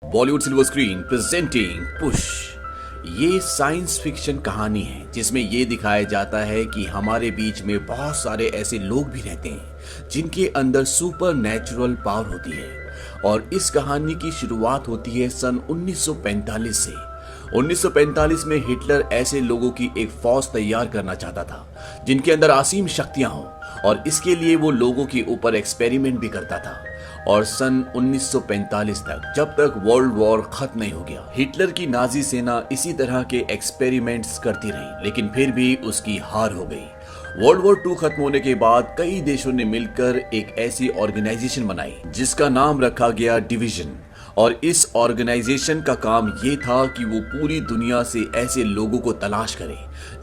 Bollywood silver screen presenting push. ये science fiction कहानी है जिसमें ये दिखाया जाता है कि हमारे बीच में बहुत सारे ऐसे लोग भी रहते हैं जिनके अंदर सुपर नेचुरल पावर होती है। और इस कहानी की शुरुआत होती है सन 1945 से। 1945 में हिटलर ऐसे लोगों की एक फौज तैयार करना चाहता था जिनके अंदर असीम शक्तियां हों, और इसके लिए वो लोगों के ऊपर एक्सपेरिमेंट भी करता था। और सन 1945 तक, जब तक वर्ल्ड वॉर खत्म नहीं हो गया, हिटलर की नाजी सेना इसी तरह के एक्सपेरिमेंट्स करती रही, लेकिन फिर भी उसकी हार हो गई। वर्ल्ड वॉर 2 खत्म होने के बाद कई देशों ने मिलकर एक ऐसी ऑर्गेनाइजेशन बनाई जिसका नाम रखा गया डिवीजन। और इस ऑर्गेनाइजेशन का काम ये था कि वो पूरी दुनिया से ऐसे लोगों को तलाश करे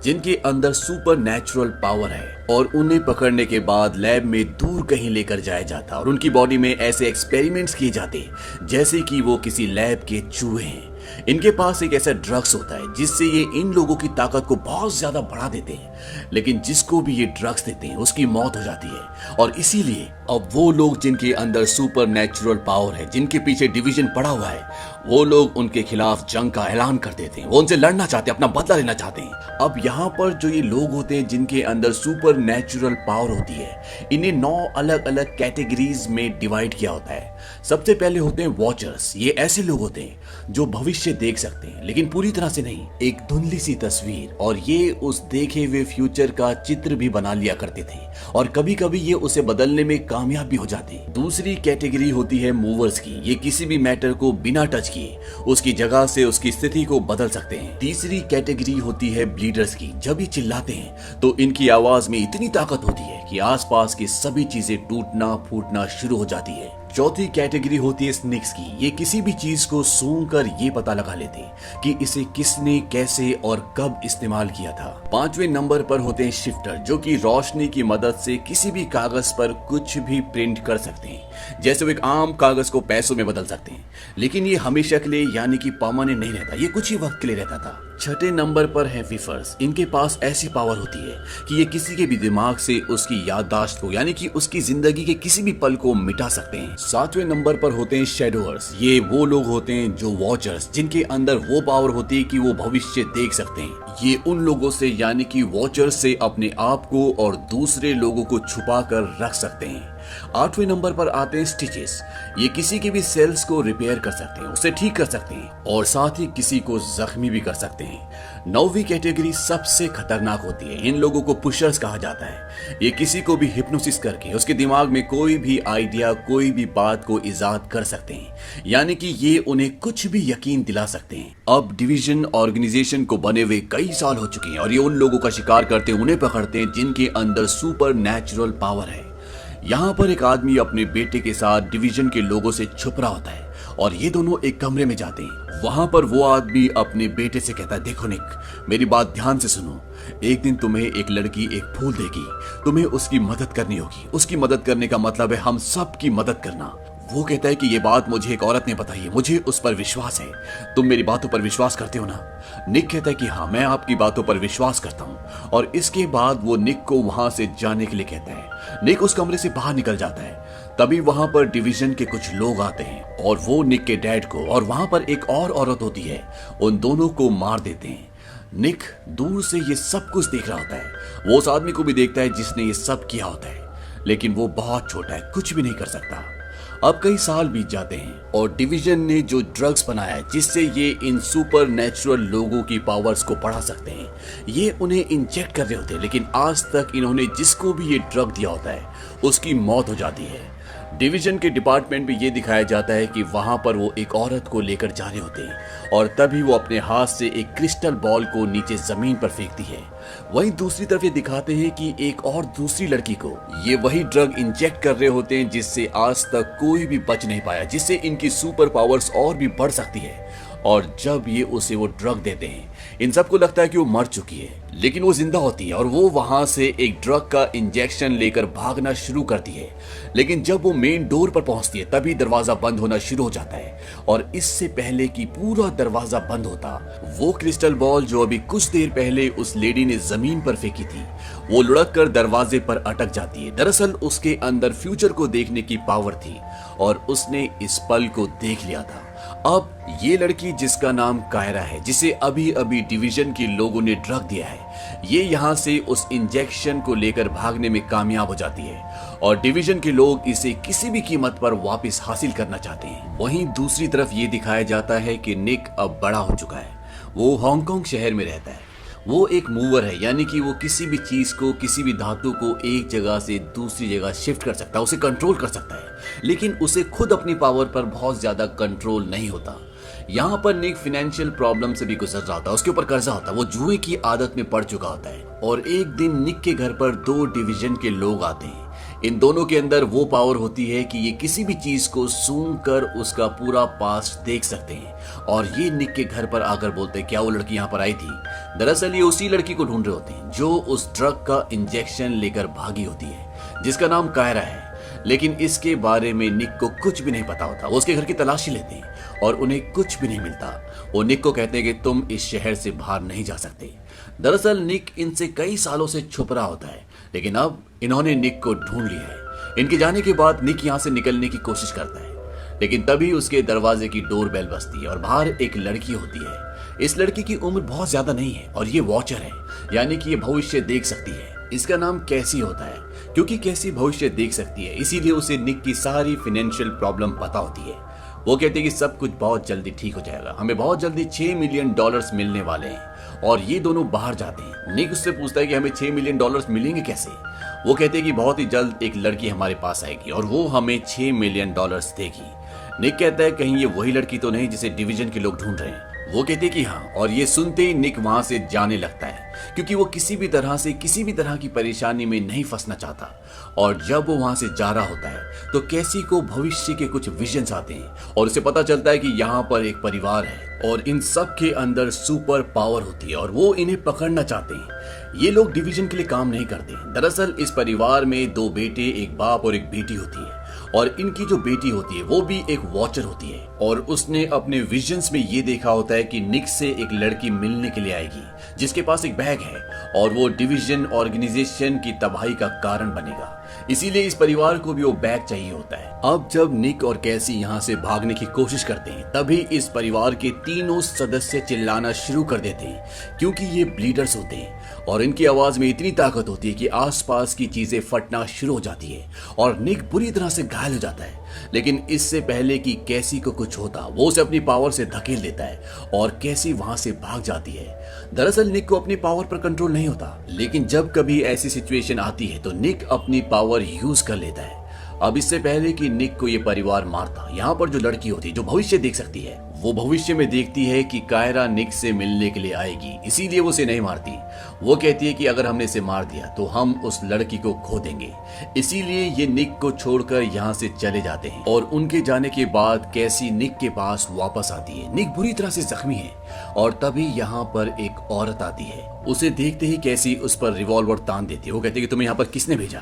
जिनके अंदर सुपर नेचुरल पावर है, और उन्हें पकड़ने के बाद लैब में दूर कहीं लेकर जाया जाता और उनकी बॉडी में ऐसे एक्सपेरिमेंट्स किए जाते जैसे कि वो किसी लैब के चूहे हैं। इनके पास एक ऐसा ड्रग्स होता है जिससे ये इन लोगों की ताकत को बहुत ज्यादा बढ़ा देते हैं, लेकिन जिसको भी ये ड्रग्स देते हैं उसकी मौत हो जाती है। और इसीलिए अब वो लोग जिनके अंदर सुपर नेचुरल पावर है, जिनके पीछे डिवीजन पड़ा हुआ है, वो लोग उनके खिलाफ जंग का ऐलान कर देते हैं। वो उनसे लड़ना चाहते हैं, अपना बदला लेना चाहते हैं। अब यहाँ पर जो ये लोग होते हैं जिनके अंदर सुपर नेचुरल पावर होती है, इन्हें 9 अलग अलग कैटेगरीज में डिवाइड किया होता है। सबसे पहले होते हैं वॉचर्स। ये ऐसे लोग होते हैं जो भविष्य देख सकते हैं, लेकिन पूरी तरह से नहीं, एक धुंधली सी तस्वीर, और ये उस देखे हुए फ्यूचर का चित्र भी बना लिया करते थे, और कभी कभी ये उसे बदलने में कामयाब भी हो जाते। दूसरी कैटेगरी होती है मूवर्स की। ये किसी भी मैटर को बिना टच किए उसकी जगह से उसकी स्थिति को बदल सकते हैं। तीसरी कैटेगरी होती है ब्लीडर्स की। जब ये चिल्लाते हैं तो इनकी आवाज में इतनी ताकत होती है कि आसपास की सभी चीजें टूटना फूटना शुरू हो जाती है। चौथी कैटेगरी होती है स्नेक्स की। ये किसी भी चीज को सूंघकर ये पता लगा लेते कि इसे किसने कैसे और कब इस्तेमाल किया था। 5वें नंबर पर होते हैं शिफ्टर, जो कि रोशनी की मदद से किसी भी कागज पर कुछ भी प्रिंट कर सकते हैं। जैसे वो एक आम कागज को पैसों में बदल सकते हैं, लेकिन ये हमेशा के लिए यानी कि परमानेंट नहीं रहता, ये कुछ ही वक्त के लिए रहता था। 6ठे नंबर पर है विफर्स। इनके पास ऐसी पावर होती है कि ये किसी के भी दिमाग से उसकी याददाश्त को यानी कि उसकी जिंदगी के किसी भी पल को मिटा सकते हैं। 7वें नंबर पर होते हैं शैडोअर्स। ये वो लोग होते हैं जो वॉचर्स, जिनके अंदर वो पावर होती है कि वो भविष्य देख सकते हैं। ये उन लोगों से यानी कि वॉचर्स से अपने आप को और दूसरे लोगों को छुपा कर रख सकते हैं। 8वें नंबर पर आते हैं स्टिचेस। ये किसी के भी सेल्स को रिपेयर कर सकते हैं, उसे ठीक कर सकते हैं, और साथ ही किसी को जख्मी भी कर सकते हैं। 9वीं कैटेगरी सबसे खतरनाक होती है। इन लोगों को पुशर्स कहा जाता है। ये किसी को भी हिप्नोसिस करके उसके दिमाग में कोई भी आइडिया, कोई भी बात को इजाद कर सकते हैं, यानी कि ये उन्हें कुछ भी यकीन दिला सकते हैं। अब डिवीजन ऑर्गेनाइजेशन को बने हुए कई साल हो चुके हैं, और ये उन लोगों का शिकार करते हैं, उन्हें पकड़ते हैं जिनके अंदर सुपर नेचुरल पावर है। यहाँ पर एक आदमी अपने बेटे के साथ डिवीजन के लोगों से छुप रहा होता है, और ये दोनों एक कमरे में जाते हैं। वहां पर वो आदमी अपने बेटे से कहता है, देखो निक, मेरी बात ध्यान से सुनो। एक दिन तुम्हें एक लड़की एक फूल देगी, तुम्हें उसकी मदद करनी होगी। उसकी मदद करने का मतलब है हम सब की मदद करना। वो कहता है कि ये बात मुझे एक औरत ने बताई है, मुझे उस पर विश्वास है। तुम मेरी बातों पर विश्वास करते हो ना? निक कहता है कि हाँ, मैं आपकी बातों पर विश्वास करता हूँ। और इसके बाद वो निक को वहां से जाने के लिए कहता है। निक उस कमरे से बाहर निकल जाता है। तभी वहां पर डिवीजन के कुछ लोग आते हैं, और वो निक के डैड को और वहां पर एक और औरत होती है, उन दोनों को मार देते हैं। निक दूर से ये सब कुछ देख रहा होता है। वो उस आदमी को भी देखता है जिसने ये सब किया होता है, लेकिन वो बहुत छोटा है, कुछ भी नहीं कर सकता। अब कई साल बीत जाते हैं, और डिवीजन ने जो ड्रग्स बनाया है जिससे ये इन सुपर नेचुरल लोगों की पावर्स को बढ़ा सकते हैं, ये उन्हें इंजेक्ट कर रहे होते हैं, लेकिन आज तक इन्होंने जिसको भी ये ड्रग दिया होता है उसकी मौत हो जाती है। डिवीजन के डिपार्टमेंट में ये दिखाया जाता है कि वहां पर वो एक औरत को लेकर जा रहे होते हैं, और तभी वो अपने हाथ से एक क्रिस्टल बॉल को नीचे जमीन पर फेंकती है। वहीं दूसरी तरफ ये दिखाते हैं कि एक और दूसरी लड़की को ये वही ड्रग इंजेक्ट कर रहे होते हैं जिससे आज तक कोई भी बच नहीं पाया, जिससे इनकी सुपर पावर्स और भी बढ़ सकती है। और जब ये उसे वो ड्रग देते हैं, इन सबको लगता है कि वो मर चुकी है, लेकिन वो जिंदा होती है, और वो वहां से एक ड्रग का इंजेक्शन लेकर भागना शुरू करती है। लेकिन जब वो मेन डोर पर पहुंचती है तभी दरवाजा बंद होना शुरू हो जाता है, और इससे पहले कि पूरा दरवाजा बंद होता, वो क्रिस्टल बॉल जो अभी कुछ देर पहले उस लेडी ने जमीन पर फेंकी थी, वो लुढ़क कर दरवाजे पर अटक जाती है। दरअसल उसके अंदर फ्यूचर को देखने की पावर थी, और उसने इस पल को देख लिया था। अब ये लड़की जिसका नाम कायरा है, जिसे अभी अभी डिवीजन के लोगों ने ड्रग दिया है, ये यहाँ से उस इंजेक्शन को लेकर भागने में कामयाब हो जाती है और डिवीजन के लोग इसे किसी भी कीमत पर वापस हासिल करना चाहते हैं। वहीं दूसरी तरफ ये दिखाया जाता है कि निक अब बड़ा हो चुका है। वो हांगकांग शहर में रहता है। वो एक मूवर है, यानी कि वो किसी भी चीज को, किसी भी धातु को एक जगह से दूसरी जगह शिफ्ट कर सकता है, उसे कंट्रोल कर सकता है। लेकिन उसे खुद अपनी पावर पर बहुत ज्यादा कंट्रोल नहीं होता। यहाँ पर निक फाइनेंशियल प्रॉब्लम से भी गुजर रहा होता है, उसके ऊपर कर्जा होता है, वो जुए की आदत में पड़ चुका होता है। और एक दिन निक के घर पर 2 डिवीजन के लोग आते हैं। इन दोनों के अंदर वो पावर होती है कि ये किसी भी चीज को सूंघ कर उसका पूरा पास्ट देख सकते हैं। और ये निक के घर पर आकर बोलते हैं, क्या वो लड़की यहाँ पर आई थी? दरअसल ये उसी लड़की को ढूंढ रहे होते हैं जो उस ड्रग का इंजेक्शन लेकर भागी होती है, जिसका नाम कायरा है। लेकिन इसके बारे में निक को कुछ भी नहीं पता होता। वो उसके घर की तलाशी लेते हैं और उन्हें कुछ भी नहीं मिलता। वो निक को कहते हैं कि तुम इस शहर से बाहर नहीं जा सकते। दरअसल निक इनसे कई सालों से छुप रहा होता है, लेकिन अब इन्होंने निक को ढूंढ लिया है। इनके जाने के बाद निक यहाँ से निकलने की कोशिश करता है, लेकिन तभी उसके दरवाजे की डोर बेल बजती है और बाहर एक लड़की होती है। इस लड़की की उम्र बहुत ज्यादा नहीं है और ये वॉचर है, यानी कि ये भविष्य देख सकती है। इसका नाम कैसी होता है, क्योंकि कैसी भविष्य देख सकती है, इसीलिए उसे निक की सारी फाइनेंशियल प्रॉब्लम पता होती है। वो कहते हैं कि सब कुछ बहुत जल्दी ठीक हो जाएगा, हमें बहुत जल्दी $6 मिलियन मिलने वाले हैं। और ये दोनों बाहर जाते हैं। निक उससे पूछता है कि हमें $6 मिलियन मिलेंगे कैसे? वो कहते हैं कि बहुत ही जल्द एक लड़की हमारे पास आएगी और वो हमें $6 मिलियन देगी। निक कहता है कहीं ये वही लड़की तो नहीं जिसे डिवीजन के लोग ढूंढ रहे हैं? वो कहते कि हाँ, और ये सुनते ही निक वहां से जाने लगता है, क्योंकि वो किसी भी तरह से किसी भी तरह की परेशानी में नहीं फंसना चाहता। और जब वो वहां से जा रहा होता है तो कैसी को भविष्य के कुछ विजन्स आते हैं और उसे पता चलता है कि यहाँ पर एक परिवार है और इन सब के अंदर सुपर पावर होती है और वो इन्हें पकड़ना चाहते हैं। ये लोग डिवीजन के लिए काम नहीं करते। दरअसल इस परिवार में 2 बेटे, एक बाप और एक बेटी होती है और इनकी जो बेटी होती है वो भी एक वॉचर होती है और उसने अपने विजन्स में ये देखा होता है कि निक से एक लड़की मिलने के लिए आएगी जिसके पास एक बैग है और वो डिवीजन ऑर्गेनाइजेशन की तबाही का कारण बनेगा। इसीलिए इस परिवार को भी वो बैग चाहिए होता है। अब जब निक और कैसी यहाँ से भागने की कोशिश करते हैं तभी इस परिवार के तीनों सदस्य चिल्लाना शुरू कर देते हैं, क्योंकि ये ब्लीडर्स होते हैं और इनकी आवाज में इतनी ताकत होती है कि आसपास की चीजें फटना शुरू हो जाती है और निक बुरी तरह से घायल हो जाता है। लेकिन इससे पहले कि कैसी को कुछ होता, वो उसे अपनी पावर से धकेल देता है और कैसी वहां से भाग जाती है। दरअसल निक को अपनी पावर पर कंट्रोल नहीं होता, लेकिन जब कभी ऐसी सिचुएशन आती है तो निक अपनी पावर यूज कर लेता है। अब इससे पहले कि निक को ये परिवार मारता, यहाँ पर जो लड़की होती है जो भविष्य देख सकती है, वो भविष्य में देखती है कि कायरा निक से मिलने के लिए आएगी, इसीलिए वो उसे नहीं मारती। वो कहती है कि अगर हमने इसे मार दिया तो हम उस लड़की को खो देंगे, इसीलिए ये निक को छोड़कर यहाँ से चले जाते हैं। और उनके जाने के बाद कैसी निक के पास वापस आती है। निक बुरी तरह से जख्मी है और तभी यहाँ पर एक औरत आती है। उसे देखते ही कैसी उस पर रिवॉल्वर तान देती है। वो कहती है कि तुम्हें यहाँ पर किसने भेजा?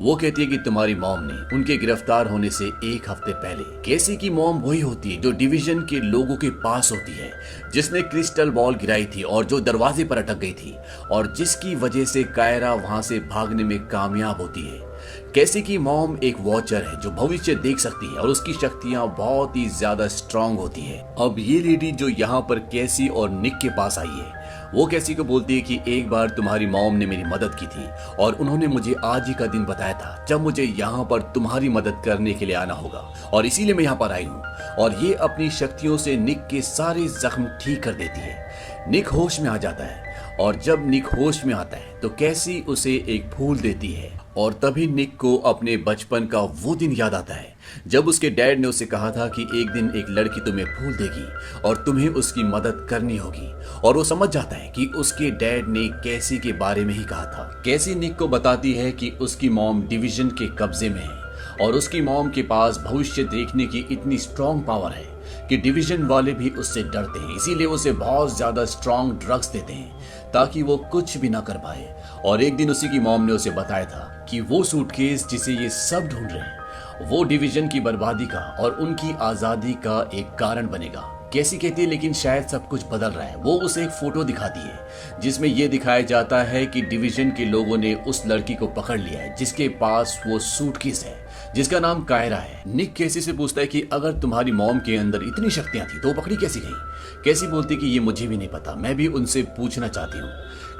वो कहती है कि तुम्हारी मॉम ने, उनके गिरफ्तार होने से 1 हफ्ते पहले। कैसी की मॉम वही होती है जो डिवीजन के लोगों के पास होती है, जिसने क्रिस्टल बॉल गिराई थी और जो दरवाजे पर अटक गई थी और जिसकी वजह से कायरा वहां से भागने में कामयाब होती है। कैसी की मॉम एक वॉचर है जो भविष्य देख सकती है और उसकी शक्तियां बहुत ही ज्यादा स्ट्रांग होती है। अब ये लेडी जो यहाँ पर कैसी और निक के पास आई है, वो कैसी को बोलती है कि एक बार तुम्हारी मॉम ने मेरी मदद की थी और उन्होंने मुझे आज ही का दिन बताया था जब मुझे यहाँ पर तुम्हारी मदद करने के लिए आना होगा और इसीलिए मैं यहाँ पर आई हूँ। और ये अपनी शक्तियों से निक के सारे जख्म ठीक कर देती है। निक होश में आ जाता है और जब निक होश में आता है तो कैसी उसे एक फूल देती है और तभी निक को अपने बचपन का वो दिन याद आता है जब उसके डैड ने उसे कहा था कि एक दिन एक लड़की तुम्हें फूल देगी और तुम्हें उसकी मदद करनी होगी। और वो समझ जाता है कि उसके डैड ने कैसी के बारे में ही कहा था। कैसी निक को बताती है कि उसकी मॉम डिवीजन के कब्जे में है और उसकी मॉम के पास भविष्य देखने की इतनी स्ट्रॉन्ग पावर है कि डिवीजन वाले भी उससे डरते हैं, इसीलिए उसे बहुत ज्यादा स्ट्रॉन्ग ड्रग्स देते हैं ताकि वो कुछ भी ना कर पाए। और एक दिन उसी की मॉम ने उसे बताया था कि वो सूटकेस जिसे ये सब ढूंढ रहे हैं वो डिवीजन की बर्बादी का और उनकी आजादी का एक कारण बनेगा। कैसी कहती है लेकिन शायद सब कुछ बदल रहा है। वो उसे एक फोटो दिखाती है जिसमें यह दिखाया जाता है कि डिवीजन के लोगों ने उस लड़की को पकड़ लिया है जिसके पास वो सूटकेस है जिसका नाम कायरा है। निक केसी से पूछता है कि अगर तुम्हारी मॉम के अंदर इतनी शक्तियां थी तो वो पकड़ी कैसी गई। केसी बोलती कि ये मुझे भी नहीं पता, मैं भी उनसे पूछना चाहती हूँ।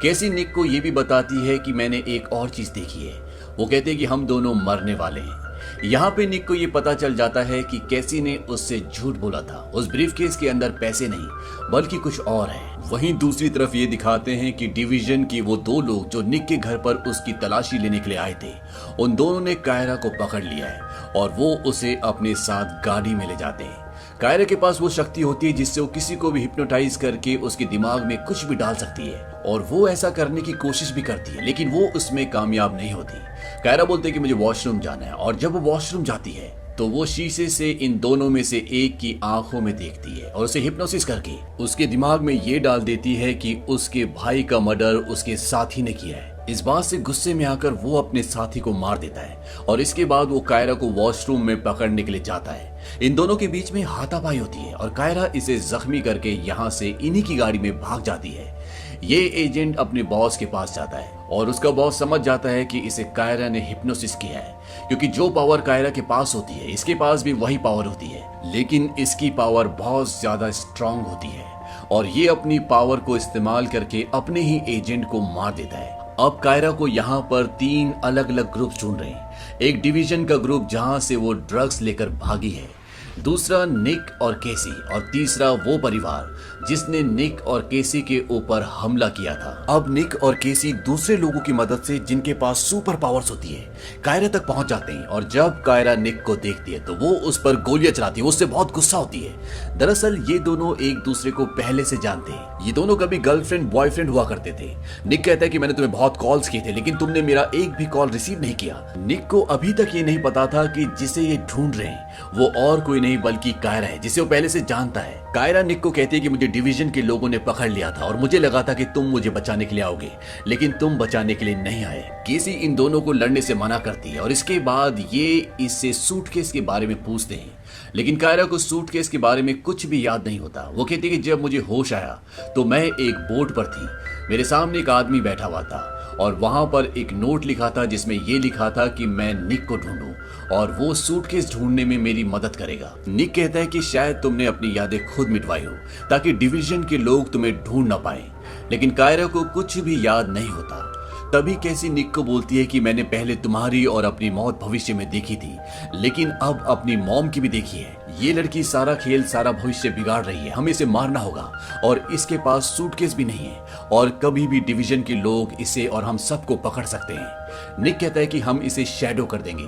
केसी निक को ये भी बताती है कि मैंने एक और चीज देखी है। वो कहते हैं कि हम दोनों मरने वाले हैं। यहाँ पे निक को ये पता चल जाता है कि कैसी ने उससे झूठ बोला था। उस ब्रीफकेस के अंदर पैसे नहीं बल्कि कुछ और है। वहीं दूसरी तरफ ये दिखाते हैं कि डिवीजन की वो दो लोग जो निक के घर पर उसकी तलाशी लेने के लिए आए थे, उन दोनों ने कायरा को पकड़ लिया है और वो उसे अपने साथ गाड़ी में ले जाते हैं। कायरा के पास वो शक्ति होती है जिससे वो किसी को भी हिप्नोटाइज करके उसके दिमाग में कुछ भी डाल सकती है और वो ऐसा करने की कोशिश भी करती है, लेकिन वो उसमें कामयाब नहीं होती। कायरा बोलते है कि मुझे वॉशरूम जाना है और जब वो वॉशरूम जाती है तो वो शीशे से इन दोनों में से एक की आंखों में देखती है और उसे हिप्नोसिस करके उसके दिमाग में ये डाल देती है कि उसके भाई का मर्डर उसके साथी ने किया है। इस बात से गुस्से में आकर वो अपने साथी को मार देता है और इसके बाद वो कायरा को वॉशरूम में पकड़ने के लिए जाता है। इन दोनों के बीच में हाथापाई होती है और कायरा इसे जख्मी करके यहाँ से इन्हीं की गाड़ी में भाग जाती है। ये एजेंट अपने बॉस के पास जाता है और उसका बॉस समझ जाता है कि इसे कायरा ने हिप्नोसिस किया है, क्योंकि जो पावर कायरा के पास होती है इसके पास भी वही पावर होती है, लेकिन इसकी पावर बहुत ज्यादा स्ट्रांग होती है और ये अपनी पावर को इस्तेमाल करके अपने ही एजेंट को मार देता है। अब कायरा को यहाँ पर 3 अलग अलग ग्रुप ढूंढ रहे हैं। एक डिवीजन का ग्रुप जहां से वो ड्रग्स लेकर भागी है, दूसरा निक और केसी और तीसरा वो परिवार जिसने निक और केसी के ऊपर हमला किया था। अब निक और केसी दूसरे लोगों की मदद से जिनके पास सुपर पावर्स होती है कायरा तक पहुंच जाते हैं और जब कायरा निक को देखती है तो वो उस पर गोलियां चलाती है, उससे बहुत गुस्सा होती है। दरअसल ये दोनों एक दूसरे को पहले से जानते हैं, ये दोनों कभी गर्लफ्रेंड बॉयफ्रेंड हुआ करते थे। निक कहता है कि मैंने तुम्हें बहुत कॉल्स किए थे लेकिन तुमने मेरा एक भी कॉल रिसीव नहीं किया। निक को अभी तक ये नहीं पता था कि जिसे ये ढूंढ रहे हैं वो और कोई नहीं बल्कि कायरा है, जिसे वो पहले से जानता है। कायरा निक को कहती है कि मुझे डिवीजन के लोगों ने पकड़ लिया था और मुझे लगा था कि तुम मुझे बचाने के लिए आओगे, लेकिन तुम बचाने के लिए नहीं आए। केसी इन दोनों को लड़ने से मना करती है और इसके बाद ये इससे सूटकेस के बारे में पूछते हैं, लेकिन कायरा को सूटकेस के बारे में कुछ भी याद नहीं होता। वो कहती है कि जब मुझे होश आया तो मैं एक बोट पर थी, मेरे सामने एक आदमी बैठा हुआ था और वहां पर एक नोट लिखा था जिसमें यह लिखा था कि मैं निक को ढूंढूं और वो सूटकेस ढूंढने में मेरी मदद करेगा। निक कहता है कि शायद तुमने अपनी यादें खुद मिटवाई हो ताकि डिवीजन के लोग तुम्हें ढूंढ ना पाए, लेकिन कायरा को कुछ भी याद नहीं होता। तभी कैसी निक को बोलती है कि मैंने पहले तुम्हारी और अपनी मौत भविष्य में देखी थी, लेकिन अब अपनी मॉम की भी देखी है। ये लड़की सारा खेल सारा भविष्य बिगाड़ रही है, हमें इसे मारना होगा और इसके पास सूटकेस भी नहीं है और कभी भी डिवीजन के लोग इसे और हम सबको पकड़ सकते हैं। निक कहता है कि हम इसे शैडो कर देंगे।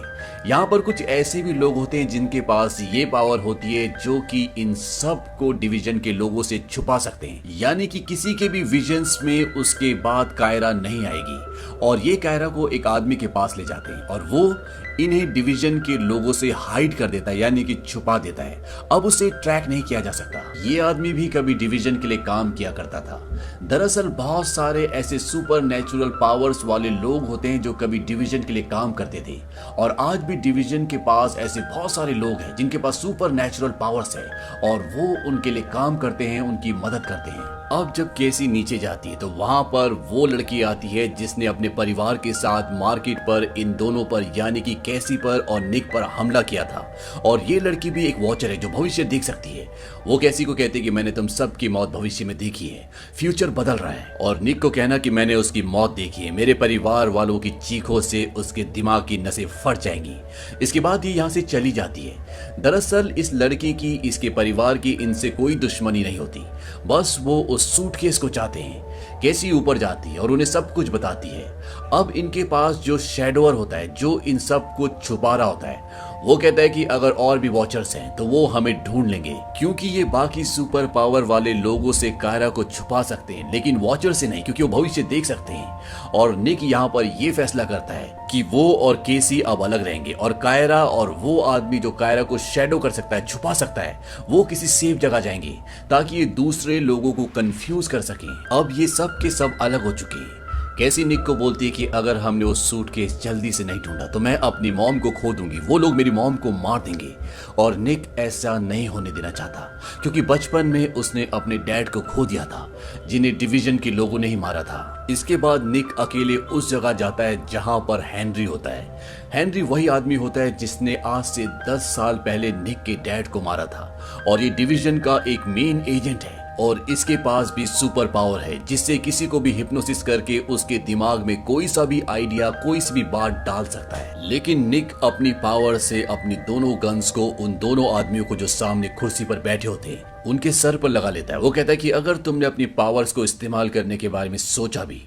यहाँ पर कुछ ऐसे भी लोग होते हैं जिनके पास ये पावर होती है जो कि इन सब को डिवीजन के लोगों से छुपा सकते हैं, यानी कि किसी के भी विजन्स में उसके बाद कायरा नहीं आएगी और ये कायरा को एक आदमी के पास ले जाते हैं और वो इन्हें डिवीजन के लोगों से हाइड कर देता है, यानी कि छुपा देता है। अब उसे ट्रैक नहीं किया जा सकता। ये आदमी भी कभी डिवीजन के लिए काम किया करता था। दरअसल बहुत सारे ऐसे सुपर नेचुरल पावर्स वाले लोग होते हैं जो कभी डिवीजन के लिए काम करते थे और आज भी डिवीजन के पास ऐसे बहुत सारे लोग हैं जिनके पास सुपर नेचुरल पावर्स है और वो उनके लिए काम करते हैं, उनकी मदद करते हैं। अब जब केसी नीचे जाती है तो वहां पर वो लड़की आती है जिसने अपने परिवार के साथ मार्केट पर इन दोनों पर यानी कि कैसी पर और निक पर हमला किया था और ये लड़की भी एक वॉचर है जो भविष्य देख सकती है। वो कैसी को कहती है कि मैंने तुम सबकी मौत भविष्य में देखी है, फ्यूचर बदल रहा है, और निक को कहना कि मैंने उसकी मौत देखी है, मेरे परिवार वालों की चीखों से उसके दिमाग की नसें फट जाएंगी। इसके बाद ये यहाँ से चली जाती है। दरअसल इस लड़की की इसके परिवार की इनसे कोई दुश्मनी नहीं होती, बस वो उस सूटकेस को चाहते हैं। कैसी ऊपर जाती है और उन्हें सब कुछ बताती है। अब इनके पास जो शैडोअर होता है जो इन सब को छुपा रहा होता है, वो कहता है कि अगर और भी वॉचर्स हैं तो वो हमें ढूंढ लेंगे, क्योंकि ये बाकी सुपर पावर वाले लोगों से कायरा को छुपा सकते हैं लेकिन वॉचर से नहीं, क्योंकि वो भविष्य देख सकते हैं। और निक यहाँ पर ये फैसला करता है कि वो और केसी अब अलग रहेंगे और कायरा और वो आदमी जो कायरा को शैडो कर सकता है, छुपा सकता है, वो किसी सेफ जगह जाएंगे ताकि ये दूसरे लोगों को कंफ्यूज कर सकें। अब ये सब के सब अलग हो चुके हैं। कैसी निक को बोलती है कि अगर हमने वो सूटकेस जल्दी से नहीं ढूंढा तो मैं अपनी मॉम को खो दूंगी, वो लोग मेरी मॉम को मार देंगे। और निक ऐसा नहीं होने देना चाहता क्योंकि बचपन में उसने अपने डैड को खो दिया था जिन्हें डिवीजन के लोगों ने ही मारा था। इसके बाद निक अकेले उस जगह जाता है जहां पर हेनरी होता है। हेनरी वही आदमी होता है जिसने आज से 10 साल पहले निक के डैड को मारा था और ये डिवीजन का एक मेन एजेंट है और इसके पास भी सुपर पावर है जिससे किसी को भी हिप्नोसिस करके उसके दिमाग में कोई सा भी आइडिया, कोई सी भी बात डाल सकता है। लेकिन निक अपनी पावर से अपनी दोनों गन्स को उन दोनों आदमियों को जो सामने कुर्सी पर बैठे होते हैं उनके सर पर लगा लेता है। वो कहता है कि अगर तुमने अपनी पावर्स को इस्तेमाल करने के बारे में सोचा भी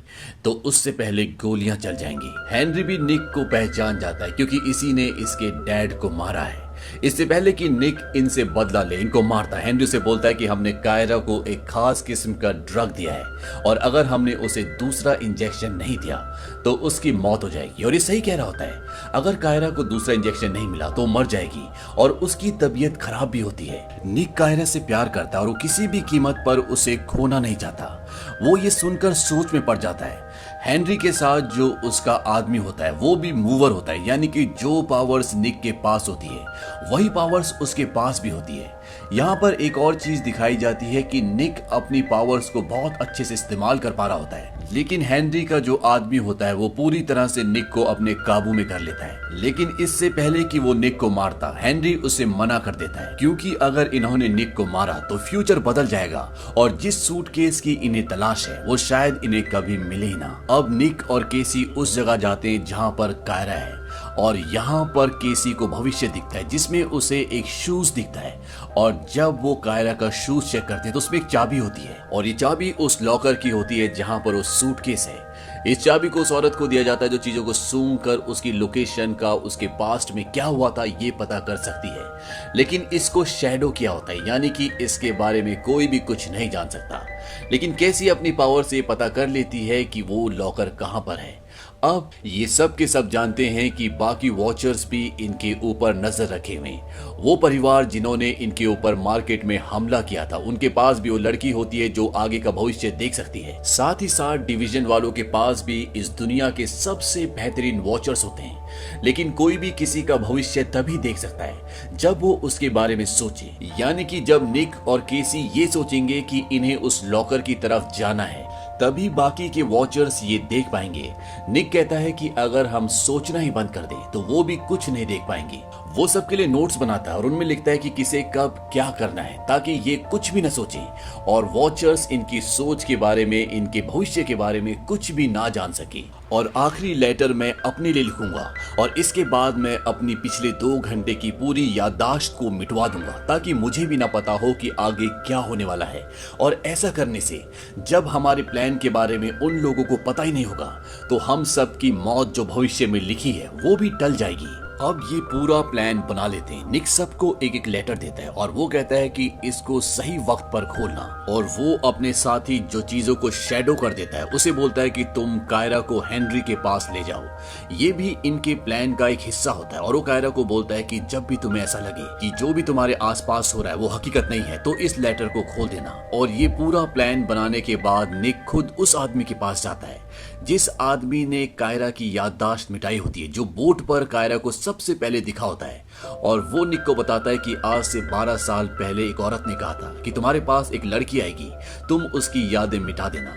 तो उससे पहले गोलियां चल जाएंगी। हेनरी भी निक को पहचान जाता है क्योंकि इसी ने इसके डैड को मारा है। इससे पहले कि निक इनसे बदला ले, इनको मारता है। हेनरी से बोलता है कि हमने कायरा को एक खास किस्म का ड्रग दिया है और अगर हमने उसे दूसरा इंजेक्शन नहीं दिया तो उसकी मौत हो जाएगी। और ये सही कह रहा होता है, अगर कायरा को दूसरा इंजेक्शन नहीं मिला तो मर जाएगी और उसकी तबीयत खराब भी होती है। निक कायरा से प्यार करता है और वो किसी भी कीमत पर उसे खोना नहीं चाहता। वो ये सुनकर सोच में पड़ जाता है। हेनरी के साथ जो उसका आदमी होता है वो भी मूवर होता है, यानी कि जो पावर्स निक के पास होती है वही पावर्स उसके पास भी होती है। यहाँ पर एक और चीज दिखाई जाती है कि निक अपनी पावर्स को बहुत अच्छे से इस्तेमाल कर पा रहा होता है, लेकिन हेनरी का जो आदमी होता है वो पूरी तरह से निक को अपने काबू में कर लेता है। लेकिन इससे पहले कि वो निक को मारता, हेनरी उसे मना कर देता है क्योंकि अगर इन्होंने निक को मारा तो फ्यूचर बदल जाएगा और जिस सूटकेस की इन्हें तलाश है वो शायद इन्हें कभी मिले ही ना। अब निक और केसी उस जगह जाते हैं जहाँ पर कायरा है और यहाँ पर केसी को भविष्य दिखता है जिसमें उसे एक शूज दिखता है और जब वो कायरा का शूज चेक करते हैं तो उसमें एक चाबी होती है और ये चाबी उस लॉकर की होती है जहाँ पर वो सूटकेस है। इस चाबी को उस औरत को दिया जाता है जो चीजों को सूंघ कर उसकी लोकेशन का, उसके पास्ट में क्या हुआ था ये पता कर सकती है। लेकिन इसको शैडो किया होता है, यानी कि इसके बारे में कोई भी कुछ नहीं जान सकता। लेकिन कैसी अपनी पावर से पता कर लेती है कि वो लॉकर कहाँ पर है। अब ये सब के सब जानते हैं कि बाकी वॉचर्स भी इनके ऊपर नजर रखे हुए। वो परिवार जिन्होंने इनके ऊपर मार्केट में हमला किया था उनके पास भी वो लड़की होती है जो आगे का भविष्य देख सकती है। साथ ही साथ डिवीजन वालों के पास भी इस दुनिया के सबसे बेहतरीन वॉचर्स होते हैं, लेकिन कोई भी किसी का भविष्य तभी देख सकता है जब वो उसके बारे में सोचे। यानी कि जब निक और केसी ये सोचेंगे कि इन्हें उस लॉकर की तरफ जाना है तभी बाकी के वॉचर्स ये देख पाएंगे। निक कहता है कि अगर हम सोचना ही बंद कर दें तो वो भी कुछ नहीं देख पाएंगे। वो सबके लिए नोट्स बनाता है और उनमें लिखता है कि किसे कब क्या करना है ताकि ये कुछ भी न सोचें और वॉचर्स इनकी सोच के बारे में, इनके भविष्य के बारे में कुछ भी ना जान सके। और आखिरी लेटर मैं अपने लिए लिखूंगा और इसके बाद मैं अपनी पिछले 2 घंटे की पूरी याददाश्त को मिटवा दूंगा ताकि मुझे भी ना पता हो कि आगे क्या होने वाला है। और ऐसा करने से जब हमारे प्लान के बारे में उन लोगों को पता ही नहीं होगा तो हम सब की मौत जो भविष्य में लिखी है वो भी टल जाएगी। अब ये पूरा प्लान बना लेते हैं। निक सबको एक एक लेटर देता है और वो कहता है कि इसको सही वक्त पर खोलना और वो अपने साथी जो चीजों को शैडो कर देता है उसे बोलता है कि तुम कायरा को हेनरी के पास ले जाओ। ये भी इनके प्लान का एक हिस्सा होता है और वो कायरा को बोलता है कि जब भी तुम्हें ऐसा लगे कि जो भी तुम्हारे आसपास हो रहा है वो हकीकत नहीं है तो इस लेटर को खोल देना। और ये पूरा प्लान बनाने के बाद निक खुद उस आदमी के पास जाता है जिस आदमी ने कायरा की याददाश्त मिटाई होती है, जो बोट पर कायरा को सबसे पहले दिखा होता है। और वो निक को बताता है कि आज से 12 साल पहले एक औरत ने कहा था कि तुम्हारे पास एक लड़की आएगी, तुम उसकी यादें मिटा देना।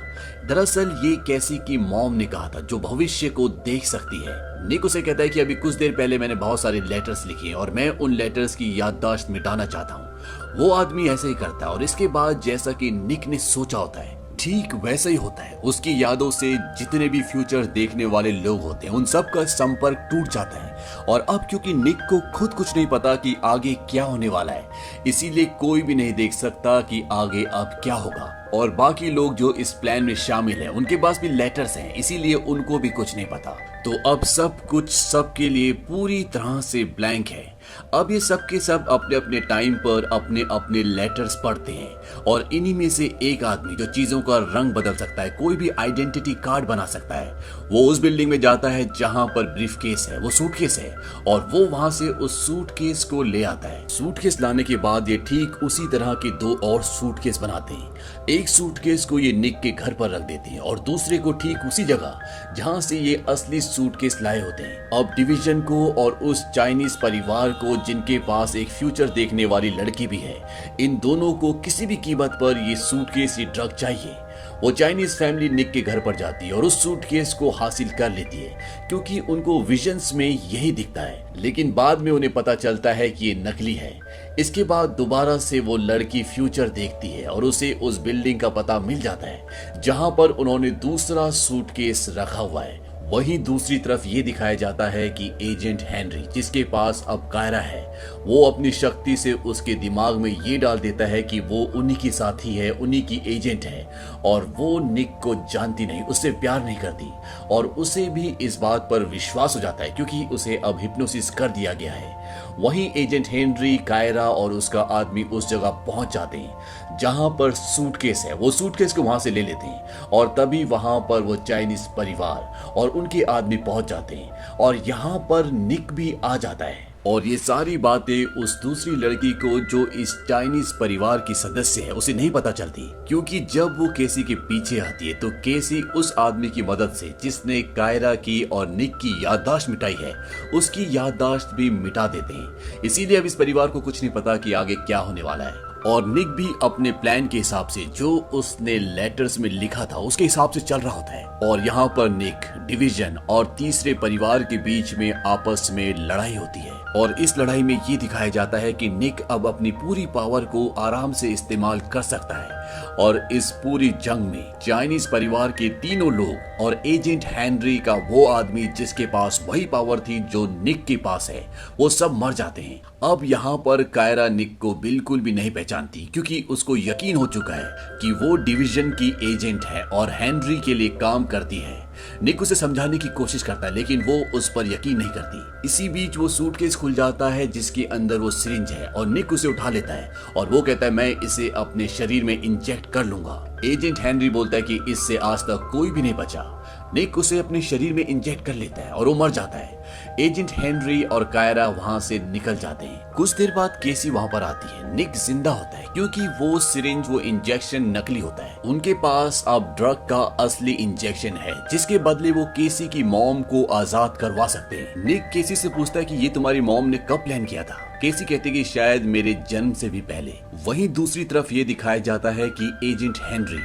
दरअसल ये कैसी की मॉम ने कहा था जो भविष्य को देख सकती है। निक उसे कहता है कि अभी कुछ देर पहले मैंने बहुत सारे लेटर्स लिखे और मैं उन लेटर्स की याददाश्त मिटाना चाहता हूँ। वो आदमी ऐसे ही करता है और इसके बाद जैसा कि निक ने सोचा होता है ठीक वैसा ही होता है। उसकी यादों से जितने भी फ्यूचर देखने वाले लोग होते हैं उन सब का संपर्क टूट जाता है। और अब क्योंकि निक को खुद कुछ नहीं पता कि आगे क्या होने वाला है, इसीलिए कोई भी नहीं देख सकता कि आगे अब क्या होगा। और बाकी लोग जो इस प्लान में शामिल हैं उनके पास भी लेटर्स हैं, इसीलिए उनको भी कुछ नहीं पता। तो अब सब कुछ सबके लिए पूरी तरह से ब्लैंक है। अब ये सब के सब अपने अपने टाइम पर अपने अपने लेटर्स पढ़ते हैं और इन्हीं में से एक आदमी जो चीजों का रंग बदल सकता है, कोई भी आइडेंटिटी कार्ड बना सकता है, वो उस बिल्डिंग में जाता है जहां पर ब्रीफकेस है, वो सूटकेस है, और वो वहां से उस सूटकेस को ले आता है। सूटकेस लाने के बाद ये ठीक उसी तरह के दो और सूटकेस बनाते हैं। एक सूटकेस को ये निक के घर पर रख देते हैं और दूसरे को ठीक उसी जगह जहां से ये असली सूटकेस लाए होते हैं। अब डिवीजन को और उस चाइनीज परिवार को, जिनके पास एक फ्यूचर देखने वाली लड़की भी है, इन दोनों को किसी भी कीमत पर ये सूटकेस, ये ड्रग चाहिए। वो चाइनीज फैमिली निक के घर पर जाती है और उस सूटकेस को हासिल कर लेती है, क्योंकि उनको विजन्स में यही दिखता है। लेकिन बाद में उन्हें पता चलता है कि ये नकली है। इसके बाद दोबारा से वो लड़की फ्यूचर देखती है और उसे उस बिल्डिंग का पता मिल जाता है जहां पर उन्होंने दूसरा सूटकेस रखा हुआ है। वहीं दूसरी तरफ ये दिखाया जाता है कि एजेंट हेनरी, जिसके पास अब कायरा है, वो अपनी शक्ति से उसके दिमाग में ये डाल देता है कि वो उन्हीं की साथी है, उन्हीं की एजेंट है, और वो निक को जानती नहीं, उससे प्यार नहीं करती, और उसे भी इस बात पर विश्वास हो जाता है क्योंकि उसे अब हिप्नोसिस कर दिया गया है। वहीं एजेंट हेनरी, कायरा और उसका आदमी उस जगह पहुंच जाते हैं जहां पर सूटकेस है। वो सूटकेस को वहां से ले लेते हैं और तभी वहां पर वो चाइनीज परिवार और उनके आदमी पहुंच जाते हैं और यहाँ पर निक भी आ जाता है। और ये सारी बातें उस दूसरी लड़की को, जो इस चाइनीज परिवार की सदस्य है, उसे नहीं पता चलती, क्योंकि जब वो केसी के पीछे आती है तो केसी उस आदमी की मदद से, जिसने कायरा की और निक की याददाश्त मिटाई है, उसकी याददाश्त भी मिटा देते हैं। इसीलिए अब इस परिवार को कुछ नहीं पता कि आगे क्या होने वाला है। और निक भी अपने प्लान के हिसाब से, जो उसने लेटर्स में लिखा था, उसके हिसाब से चल रहा होता है। और यहाँ पर निक, डिवीजन और तीसरे परिवार के बीच में आपस में लड़ाई होती है और इस लड़ाई में ये दिखाया जाता है कि निक अब अपनी पूरी पावर को आराम से इस्तेमाल कर सकता है। और इस पूरी जंग में चाइनीज परिवार के तीनों लोग और एजेंट हेनरी का वो आदमी, जिसके पास वही पावर थी जो निक के पास है, वो सब मर जाते हैं। अब यहाँ पर कायरा निक को बिल्कुल भी नहीं पहचानती, क्योंकि उसको यकीन हो चुका है कि वो डिवीजन की एजेंट है और हेनरी के लिए काम करती है। निक उसे समझाने की कोशिश करता है, लेकिन वो उस पर यकीन नहीं करती। इसी बीच वो सूटकेस खुल जाता है जिसके अंदर वो सिरिंज है और निक उसे उठा लेता है और वो कहता है, मैं इसे अपने शरीर में इंजेक्ट कर लूंगा। एजेंट हेनरी बोलता है कि इससे आज तक कोई भी नहीं बचा। निक उसे अपने शरीर में इंजेक्ट कर लेता है और वो मर जाता है। एजेंट हेनरी और कायरा वहां से निकल जाते हैं। कुछ देर बाद केसी वहां पर आती है। निक जिंदा होता है क्योंकि वो सिरिंज, वो इंजेक्शन नकली होता है। उनके पास अब ड्रग का असली इंजेक्शन है, जिसके बदले वो केसी की मॉम को आजाद करवा सकते हैं। निक केसी से पूछता है कि ये तुम्हारी मॉम ने कब प्लान किया था। केसी कहते कि शायद मेरे जन्म से भी पहले। वहीं दूसरी तरफ ये दिखाया जाता है कि एजेंट हेनरी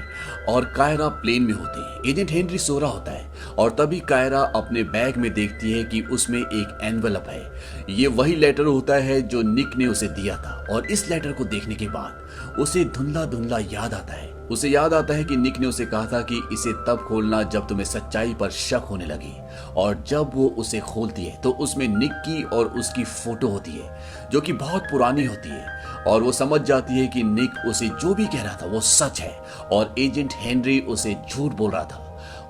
और कायरा प्लेन में होते हैं। एजेंट हेनरी सो रहा होता है और तभी कायरा अपने बैग में देखती है कि उसमें एक एनवेलप है। ये वही लेटर होता है जो निक ने उसे दिया था और इस लेटर को देखने के बाद उसे धुंधला धुंधला याद आता है। उसे याद आता है कि निक ने उसे कहा था कि इसे तब खोलना जब तुम्हें सच्चाई पर शक होने लगे। और जब वो उसे खोलती है तो उसमें निक की और उसकी फोटो होती है जो कि बहुत पुरानी होती है और वो समझ जाती है कि निक उसे जो भी कह रहा था वो सच है और एजेंट हेनरी उसे झूठ बोल रहा था।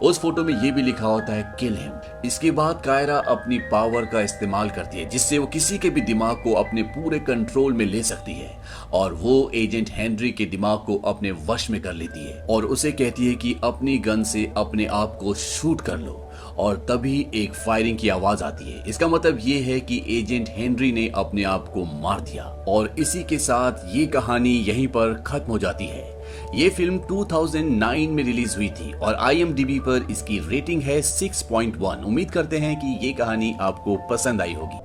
उस फोटो में ये भी लिखा होता है, किल हिम। इसके बाद कायरा अपनी पावर का इस्तेमाल करती है, जिससे वो किसी के भी दिमाग को अपने पूरे कंट्रोल में ले सकती है और वो एजेंट हेनरी के दिमाग को अपने वश में कर लेती है और उसे कहती है कि अपनी गन से अपने आप को शूट कर लो। और तभी एक फायरिंग की आवाज आती है। इसका मतलब ये है कि एजेंट हेनरी ने अपने आप को मार दिया। और इसी के साथ ये कहानी यहीं पर खत्म हो जाती है। ये फिल्म 2009 में रिलीज हुई थी और IMDb पर इसकी रेटिंग है 6.1। उम्मीद करते हैं कि ये कहानी आपको पसंद आई होगी।